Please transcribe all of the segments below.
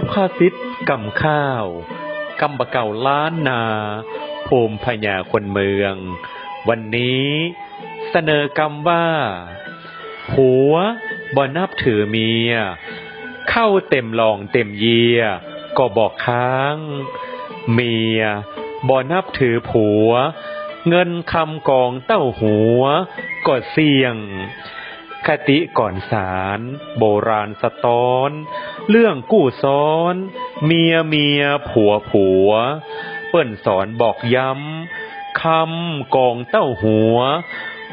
สุภาษิตกำข้าวกำบะเก่าล้านนาภูมิพญาคนเมือง วันนี้เสนอกำว่าผัวบ่นับถือเมียเข้าเต็มหลองเต็มเยียก็บอกค้างเมียบ่นับถือผัวเงินคำกองเต้าหัวก็เสี่ยงคติก่อนสารโบราณสะท้อนเรื่องกู้ซ้อนเมียผัวเปิ้นสอนบอกย้ำคำกองเต้าหัว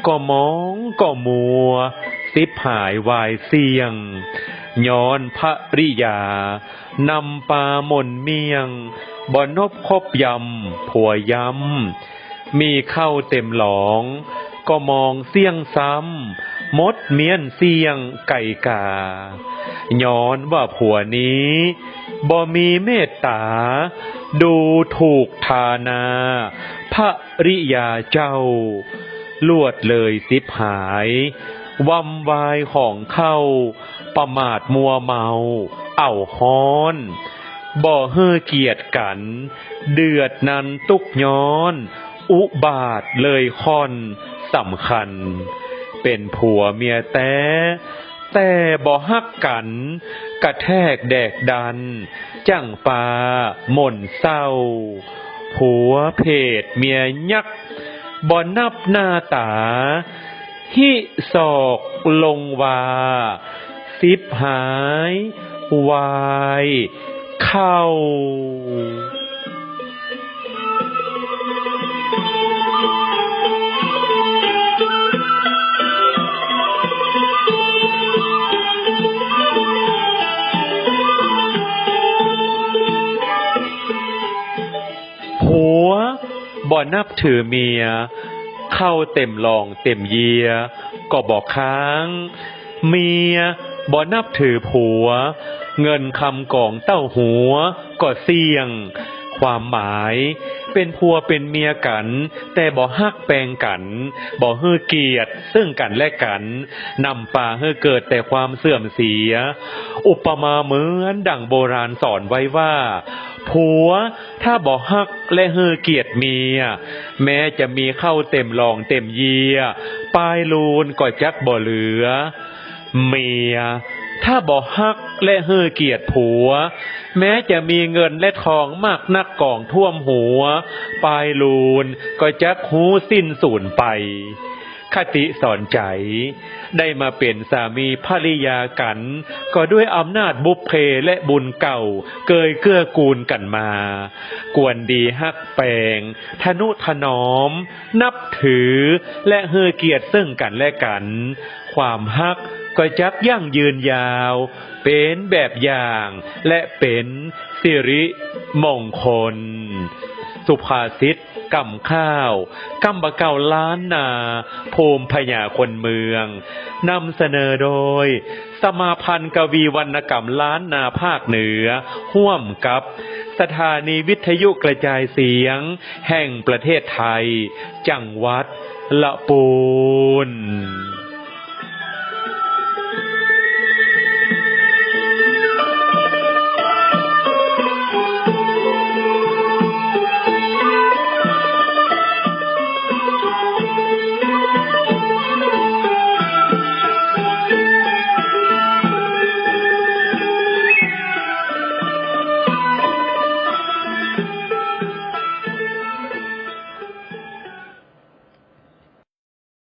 ก็มองก็มัวสิบหายวายเสี่ยงย้อนภริยานำปาหม่นเมียงบ่นบคบยำผัวย้ำมีเข้าเต็มหลองก็มองเสี่ยงซ้ำมดเมียนเสี่ยงไก่กาย้อนว่าผัวนี้บ่มีเมตตาดูถูกทานาภริยาเจ้าลวดเลยสิบหายวำวายของเข้าประมาทมัวเมาเอาฮ้อนบ่เฮ่อเกียรติกันเดือดนั้นตุกย้อนอุบาทเลยค่อนสำคัญเป็นผัวเมียแต่บ่ฮักกันกระแทกแดกดันจั่งปาหม่นเศร้าผัวเพศเมียยักบ่นับหน้าตาหิศอกลงวาสิบหายวายเข้าผัวบ่นับถือเมียเข้าเต็มหลองเต็มเยียก็บอกค้างเมียบ่นับถือผัวเงินคำกองเต้าหัวก็เสี่ยงความหมายเป็นผัวเป็นเมียกันแต่บ่ฮักแปลงกันบ่เฮ่อเกียรติซึ่งกันและกันนำป่าเฮ่อเกิดแต่ความเสื่อมเสียอุปมาเหมือนดั่งโบราณสอนไว้ว่าผัวถ้าบ่ฮักและเฮ่อเกียรติเมียแม้จะมีเข้าเต็มหลองเต็มเยียปลายลูนก็จักบ่เหลือเมียถ้าบ่ฮักและเฮ่อเกียรติผัวแม้จะมีเงินและทองมากนักกองท่วมหัวปลายลูนก็จักหูสิ้นสูญไปคติสอนใจได้มาเป็นสามีภริยากันก็ด้วยอำนาจบุพเพและบุญเก่าเกยเกื้อกูลกันมากวนดีฮักแปงทนุถนอมนับถือและเฮ่อเกียรติซึ่งกันและกันความฮักก็จักยั่งยืนยาวเป็นแบบอย่างและเป็นสิริมงคลสุภาษิตกำข้าวกำบะเก่าล้านนาภูมิพญาคนเมืองนำเสนอโดยสมาพันธ์กวีวรรณกรรมล้านนาภาคเหนือร่วมกับสถานีวิทยุกระจายเสียงแห่งประเทศไทยจังหวัดละปูน